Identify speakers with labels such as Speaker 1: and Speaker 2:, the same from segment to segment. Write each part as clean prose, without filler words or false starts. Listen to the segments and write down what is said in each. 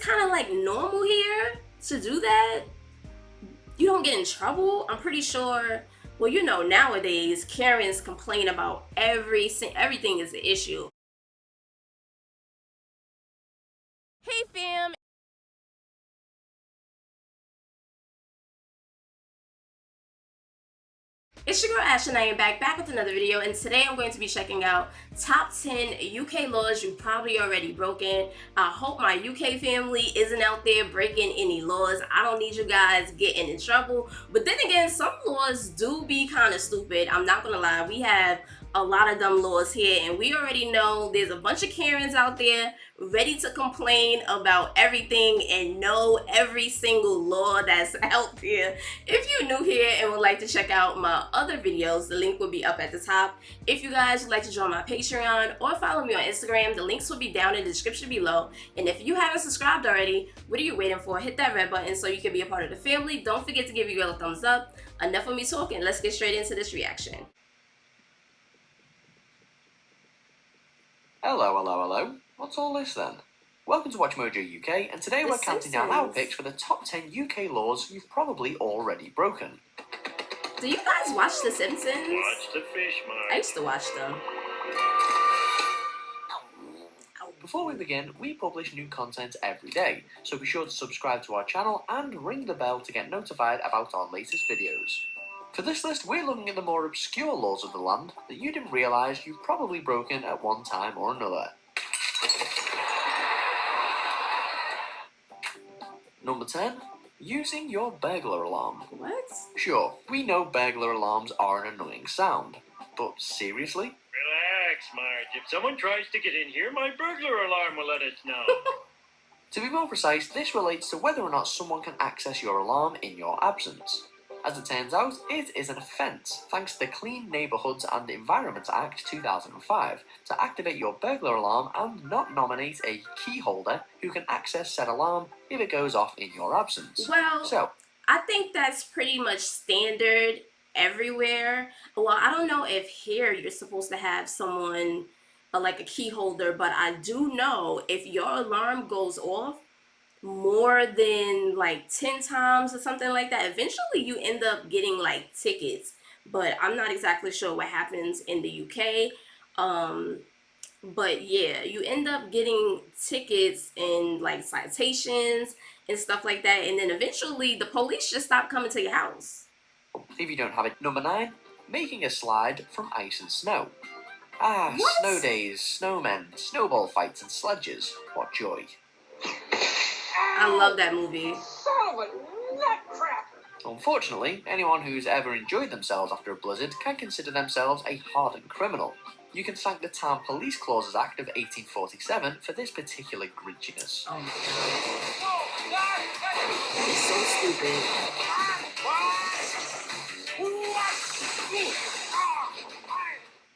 Speaker 1: kind of like normal here to do that. You don't get in trouble. I'm pretty sure. Well, you know, nowadays Karens complain about everything is an issue. Hey fam, it's your girl Ash and I am back with another video, and today I'm going to be checking out top 10 UK laws you probably already broken. I hope my UK family isn't out there breaking any laws. I don't need you guys getting in trouble. But then again, some laws do be kind of stupid. I'm not gonna lie, we have a lot of dumb laws here, and we already know there's a bunch of Karens out there ready to complain about everything and know every single law that's out there. If you're new here and would like to check out my other videos, the link will be up at the top. If you guys would like to join my Patreon or follow me on Instagram, the links will be down in the description below. And if you haven't subscribed already, what are you waiting for? Hit that red button so you can be a part of the family. Don't forget to give your girl a thumbs up. Enough of me talking, let's get straight into this reaction.
Speaker 2: Hello. What's all this then? Welcome to Watch Mojo UK, and today we're counting down our picks for the top 10 UK laws you've probably already broken.
Speaker 1: Do you guys watch The Simpsons?
Speaker 3: Watch the fish, Mark.
Speaker 1: I used to watch them.
Speaker 2: Before we begin, we publish new content every day, so be sure to subscribe to our channel and ring the bell to get notified about our latest videos. For this list, we're looking at the more obscure laws of the land that you didn't realise you've probably broken at one time or another. Number 10. Using your burglar alarm.
Speaker 1: What?
Speaker 2: Sure, we know burglar alarms are an annoying sound, but seriously?
Speaker 3: Relax, Marge. If someone tries to get in here, my burglar alarm will let us know.
Speaker 2: To be more precise, this relates to whether or not someone can access your alarm in your absence. As it turns out, it is an offence, thanks to the Clean Neighbourhoods and Environment Act 2005, to activate your burglar alarm and not nominate a key holder who can access said alarm if it goes off in your absence.
Speaker 1: Well, I think that's pretty much standard everywhere. Well, I don't know if here you're supposed to have someone like a key holder, but I do know if your alarm goes off more than like 10 times or something like that, eventually you end up getting like tickets. But I'm not exactly sure what happens in the UK. But yeah, you end up getting tickets and like citations and stuff like that, and then eventually the police just stop coming to your house
Speaker 2: if you don't have it. Number 9. Making a slide from ice and snow. What? Snow days, snowmen, snowball fights and sledges. What joy.
Speaker 1: I love that movie.
Speaker 4: Son of a nutcracker!
Speaker 2: Unfortunately, anyone who's ever enjoyed themselves after a blizzard can consider themselves a hardened criminal. You can thank the Town Police Clauses Act of 1847 for this particular grinchiness.
Speaker 1: Oh my god. That is so stupid.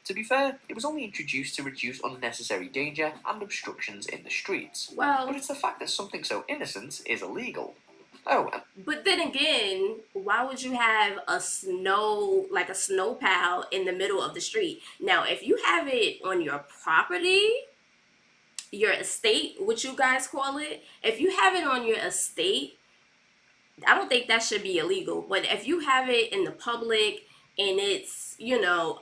Speaker 2: To be fair, it was only introduced to reduce unnecessary danger and obstructions in the streets.
Speaker 1: Well,
Speaker 2: but it's the fact that something so innocent is illegal. Oh,
Speaker 1: but then again, why would you have a snow pile in the middle of the street? Now, if you have it on your property, your estate, what you guys call it, if you have it on your estate, I don't think that should be illegal. But if you have it in the public and it's, you know,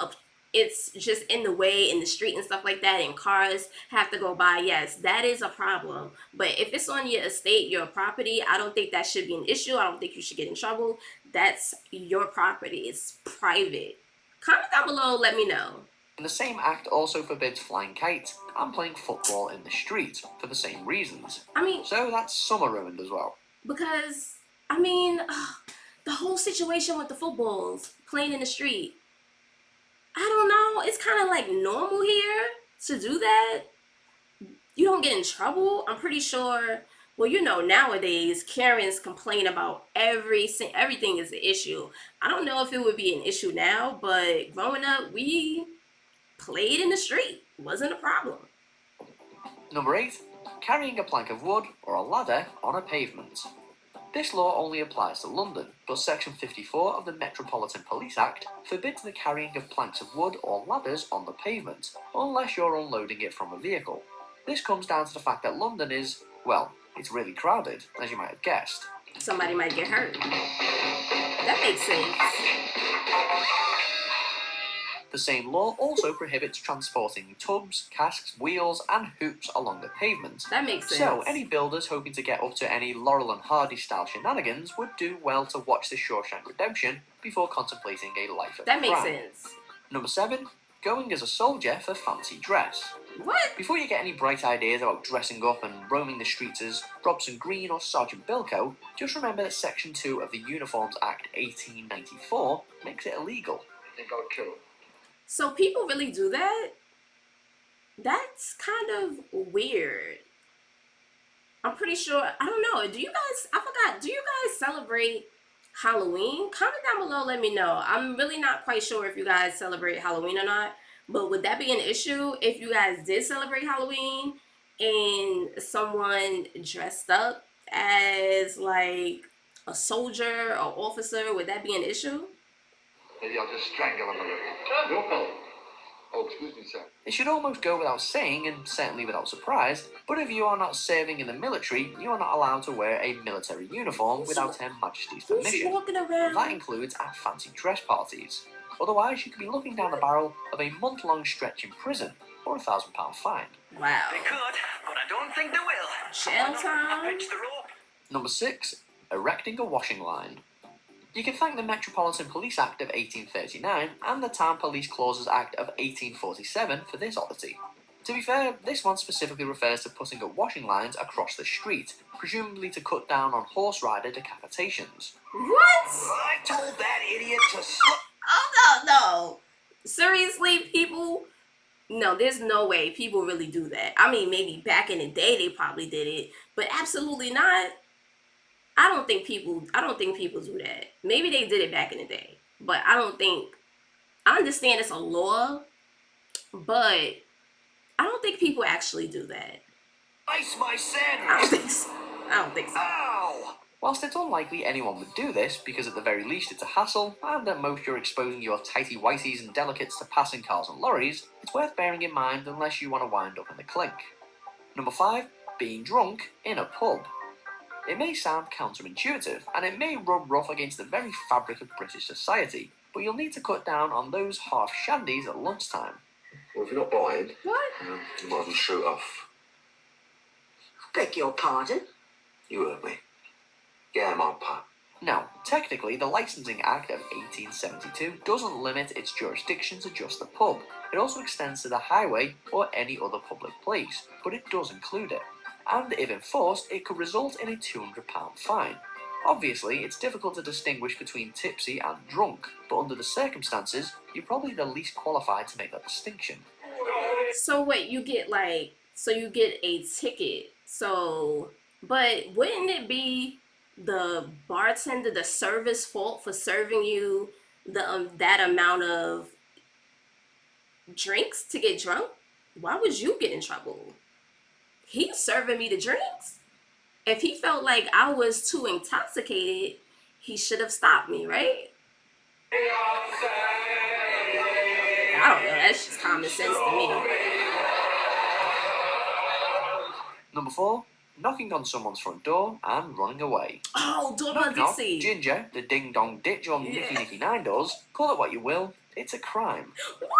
Speaker 1: it's just in the way in the street and stuff like that, and cars have to go by, yes, that is a problem. But if it's on your estate, your property, I don't think that should be an issue. I don't think you should get in trouble. That's your property. It's private. Comment down below, let me know.
Speaker 2: And the same act also forbids flying kites and playing football in the street for the same reasons.
Speaker 1: I mean,
Speaker 2: so that's summer ruined as well.
Speaker 1: Because, I mean, the whole situation with the footballs playing in the street, I don't know, it's kind of like normal here to do that. You don't get in trouble. I'm pretty sure, well, you know, nowadays Karens complain about everything is an issue. I don't know if it would be an issue now, but growing up, we played in the street. Wasn't a problem.
Speaker 2: Number 8. Carrying a plank of wood or a ladder on a pavement. This law only applies to London, but Section 54 of the Metropolitan Police Act forbids the carrying of planks of wood or ladders on the pavement, unless you're unloading it from a vehicle. This comes down to the fact that London is, well, it's really crowded, as you might have guessed.
Speaker 1: Somebody might get hurt. That makes sense.
Speaker 2: The same law also prohibits transporting tubs, casks, wheels, and hoops along the pavement.
Speaker 1: That makes sense.
Speaker 2: So, any builders hoping to get up to any Laurel and Hardy style shenanigans would do well to watch The Shawshank Redemption before contemplating a life of
Speaker 1: That makes
Speaker 2: crime.
Speaker 1: sense.
Speaker 2: Number 7. Going as a soldier for fancy dress.
Speaker 1: What?
Speaker 2: Before you get any bright ideas about dressing up and roaming the streets as Robson Green or Sergeant Bilko, just remember that Section 2 of the Uniforms Act 1894 makes it illegal.
Speaker 5: They got killed.
Speaker 1: So people really do that? That's kind of weird. I'm pretty sure, I don't know, do you guys celebrate Halloween? Comment down below, let me know. I'm really not quite sure if you guys celebrate Halloween or not, but would that be an issue if you guys did celebrate Halloween and someone dressed up as like a soldier or officer? Would that be an issue?
Speaker 5: Maybe I'll just strangle him a little. No problem. Oh, excuse me, sir.
Speaker 2: It should almost go without saying, and certainly without surprise, but if you are not serving in the military, you are not allowed to wear a military uniform without Her Majesty's
Speaker 1: Who's
Speaker 2: permission.
Speaker 1: walking around?
Speaker 2: That includes at fancy dress parties. Otherwise, you could be looking down the barrel of a month-long stretch in prison or a £1,000 fine.
Speaker 1: Wow.
Speaker 6: They could, but I don't think they will.
Speaker 1: Jail time?
Speaker 6: Pitch the rope.
Speaker 2: Number 6. Erecting a washing line. You can thank the Metropolitan Police Act of 1839 and the Town Police Clauses Act of 1847 for this oddity. To be fair, this one specifically refers to putting up washing lines across the street, presumably to cut down on horse rider decapitations.
Speaker 1: What?
Speaker 6: I told that idiot to slow.
Speaker 1: Oh, no. Seriously, people? No, there's no way people really do that. I mean, maybe back in the day they probably did it, but absolutely not. I don't think people do that. Maybe they did it back in the day, but I understand it's a law, but I don't think people actually do that.
Speaker 6: Ice my
Speaker 1: I don't
Speaker 6: sandwich.
Speaker 1: think so. I don't think so.
Speaker 6: Ow!
Speaker 2: Whilst it's unlikely anyone would do this, because at the very least it's a hassle, and at most you're exposing your tighty-whities and delicates to passing cars and lorries, it's worth bearing in mind unless you want to wind up in the clink. Number 5. Being drunk in a pub. It may sound counterintuitive, and it may rub rough against the very fabric of British society, but you'll need to cut down on those half shandies at lunchtime.
Speaker 5: Well, if you're not buying,
Speaker 1: What?
Speaker 5: you might as well shoot off.
Speaker 7: Beg your pardon?
Speaker 5: You heard me. Get him on, Pat.
Speaker 2: Now, technically, the Licensing Act of 1872 doesn't limit its jurisdiction to just the pub. It also extends to the highway or any other public place, but it does include it. And if enforced, it could result in a £200 fine. Obviously, it's difficult to distinguish between tipsy and drunk, but under the circumstances, you're probably the least qualified to make that distinction.
Speaker 1: So wait, you get a ticket. So, but wouldn't it be the bartender, the service fault for serving you that amount of drinks to get drunk? Why would you get in trouble? He's serving me the drinks. If he felt like I was too intoxicated, he should have stopped me, right? I don't know. That's just common sense to me.
Speaker 2: Number 4. Knocking on someone's front door and running away.
Speaker 1: Oh, Doorbell
Speaker 2: Knock, knock,
Speaker 1: Dixie.
Speaker 2: Ginger, the ding-dong ditch on
Speaker 1: Yeah.
Speaker 2: Nicky Nine Doors, call it what you will, it's a crime.
Speaker 1: What?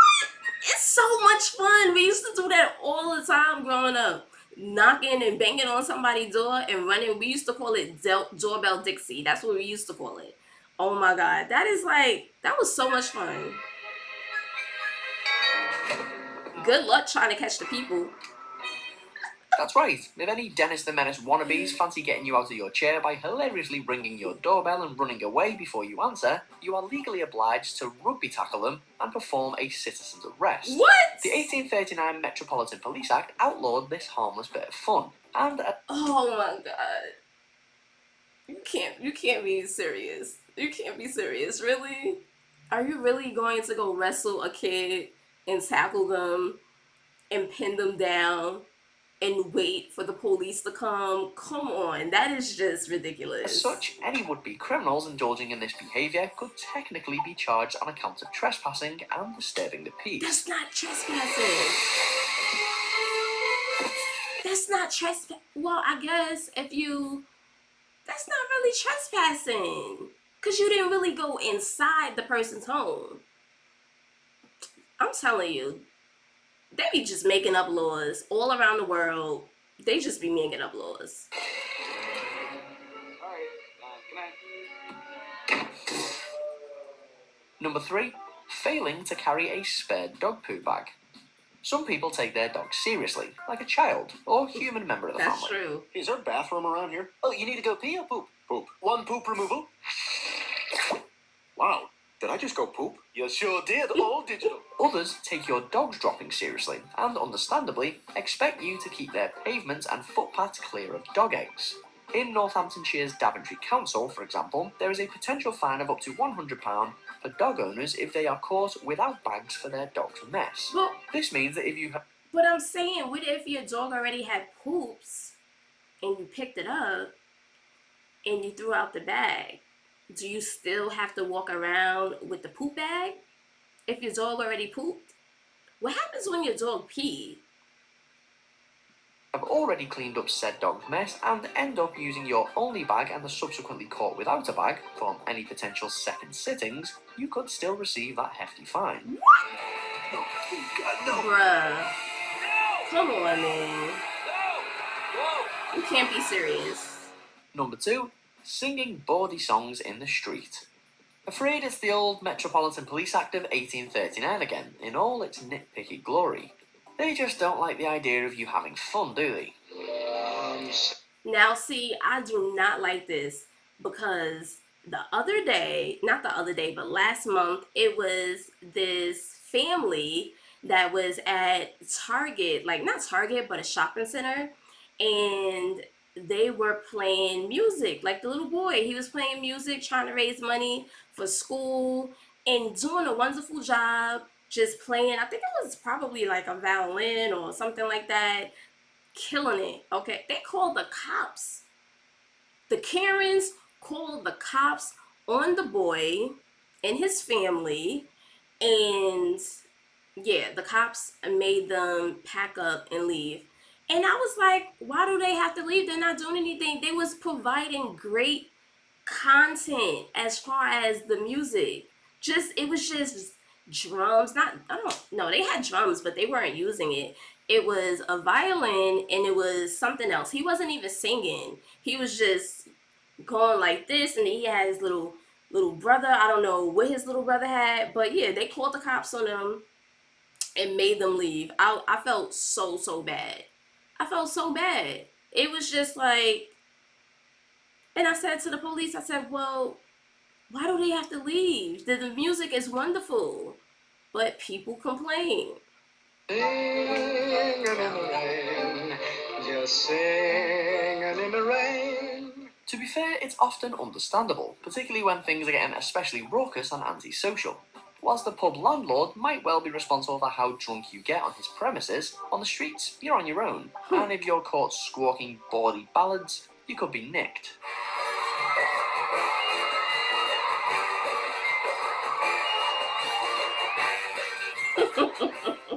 Speaker 1: It's so much fun. We used to do that all the time growing up. Knocking and banging on somebody's door and running. We used to call it Doorbell Dixie. That's what we used to call it. Oh my God. That was so much fun. Good luck trying to catch the people.
Speaker 2: That's right, if any Dennis the Menace wannabes fancy getting you out of your chair by hilariously ringing your doorbell and running away before you answer, you are legally obliged to rugby tackle them and perform a citizen's arrest.
Speaker 1: What?
Speaker 2: The 1839 Metropolitan Police Act outlawed this harmless bit of fun, and
Speaker 1: Oh my God. You can't be serious. You can't be serious, really? Are you really going to go wrestle a kid and tackle them and pin them down and wait for the police to come? Come on, that is just ridiculous.
Speaker 2: as such, any would-be criminals indulging in this behaviour could technically be charged on account of trespassing and disturbing the peace.
Speaker 1: That's not trespassing. That's not trespass. Well, I guess if you, that's not really trespassing. Because you didn't really go inside the person's home. I'm telling you, they be just making up laws all around the world. They just be making up laws.
Speaker 2: Number 3, failing to carry a spare dog poo bag. Some people take their dogs seriously, like a child or human member of the
Speaker 1: That's
Speaker 2: family.
Speaker 1: true.
Speaker 6: Is there a bathroom around here? Oh, you need to go pee or poop? Poop. One poop removal? Wow, did I just go poop? You sure did, all digital.
Speaker 2: Others take your dog's dropping seriously and, understandably, expect you to keep their pavements and footpaths clear of dog eggs. In Northamptonshire's Daventry Council, for example, there is a potential fine of up to £100 for dog owners if they are caught without bags for their dog's mess.
Speaker 1: Well,
Speaker 2: This means that if you
Speaker 1: but I'm saying, what if your dog already had poops and you picked it up and you threw out the bag? Do you still have to walk around with the poop bag if your dog already pooped? What happens when your dog peed?
Speaker 2: have already cleaned up said dog's mess and end up using your only bag and are subsequently caught without a bag from any potential second sittings, you could still receive that hefty fine.
Speaker 6: Oh, God, no.
Speaker 1: Bruh. Come on, man. You can't be serious.
Speaker 2: Number 2, singing bawdy songs in the street. Afraid it's the old Metropolitan Police Act of 1839 again, in all its nitpicky glory. They just don't like the idea of you having fun, do they?
Speaker 1: Now, see, I do not like this because the other day, not the other day, but last month, it was this family that was at Target, like not Target, but a shopping center, and they were playing music. Like the little boy, he was playing music, trying to raise money for school and doing a wonderful job just playing. I think it was probably like a violin or something like that, killing it. Okay, they called the cops. The Karens called the cops on the boy and his family, and yeah, the cops made them pack up and leave. And I was like, why do they have to leave? They're not doing anything. They was providing great content as far as the music. It was just drums. Not, I don't know, they had drums, but they weren't using it. It was a violin and it was something else. He wasn't even singing. He was just going like this, and he had his little brother. I don't know what his little brother had, but yeah, they called the cops on them and made them leave. I felt so bad. I felt so bad. It was just like, and I said to the police, I said, well, why do they have to leave? The music is wonderful, but people complain.
Speaker 5: Singing in the rain, just singing in the rain.
Speaker 2: To be fair, it's often understandable, particularly when things are getting especially raucous and antisocial. Whilst the pub landlord might well be responsible for how drunk you get on his premises, on the streets, you're on your own. And if you're caught squawking bawdy ballads, you could be nicked.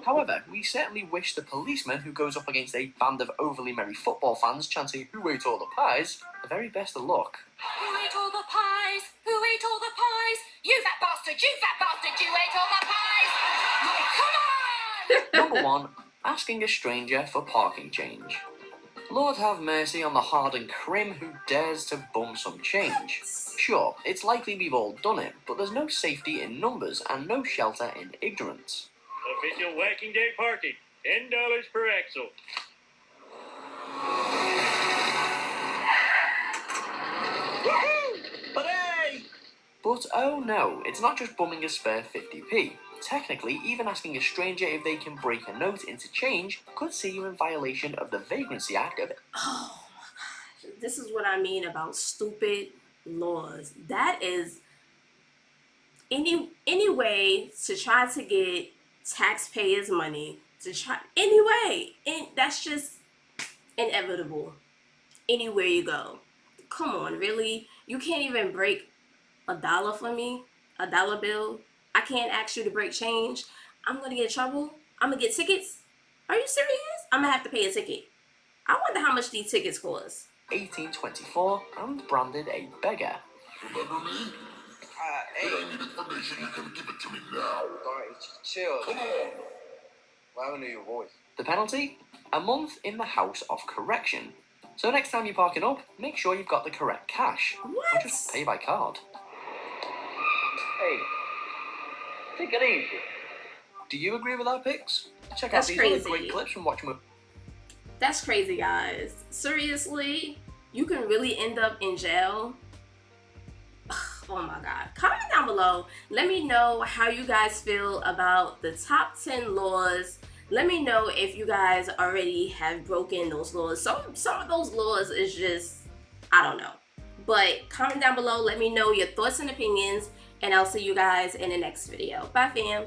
Speaker 2: However, we certainly wish the policeman who goes up against a band of overly merry football fans chanting "Who ate all the pies?" the very best of luck.
Speaker 8: Who ate all the pies? Who ate all the pies? You fat bastard! You fat bastard! You ate all the pies! Come on!
Speaker 2: Number 1, asking a stranger for parking change. Lord have mercy on the hardened crim who dares to bum some change. Sure, it's likely we've all done it, but there's no safety in numbers and no shelter in ignorance.
Speaker 3: Official Whacking Day parking, $10 per axle.
Speaker 2: But oh no, it's not just bumming a spare 50p. Technically, even asking a stranger if they can break a note into change could see you in violation of the Vagrancy Act of...
Speaker 1: Oh my gosh, this is what I mean about stupid laws. That is any way to try to get taxpayers' money, to try anyway, and that's just inevitable. Anywhere you go, come on, really? You can't even break $1 for me, $1 bill. I can't ask you to break change. I'm gonna get in trouble. I'm gonna get tickets. Are you serious? I'm gonna have to pay a ticket. I wonder how much these tickets cost.
Speaker 2: 1824 and branded a beggar.
Speaker 5: Remember me?
Speaker 4: Hey,
Speaker 5: If I need information, you can give it to me now.
Speaker 4: alright, chill.
Speaker 5: Come on.
Speaker 4: Well, I don't know your voice.
Speaker 2: The penalty? A month in the House of Correction. So next time you're parking up, make sure you've got the correct cash. Or
Speaker 1: What?
Speaker 2: just pay by card.
Speaker 6: Hey, take it easy.
Speaker 2: Do you agree with our picks? Check
Speaker 1: That's
Speaker 2: out these other
Speaker 1: crazy.
Speaker 2: great clips from Watch Mo.
Speaker 1: That's crazy, guys. Seriously? You can really end up in jail? Oh my god. Comment down below. Let me know how you guys feel about the top 10 laws. Let me know if you guys already have broken those laws. Some of those laws is just, I don't know. But comment down below. Let me know your thoughts and opinions. And I'll see you guys in the next video. Bye, fam.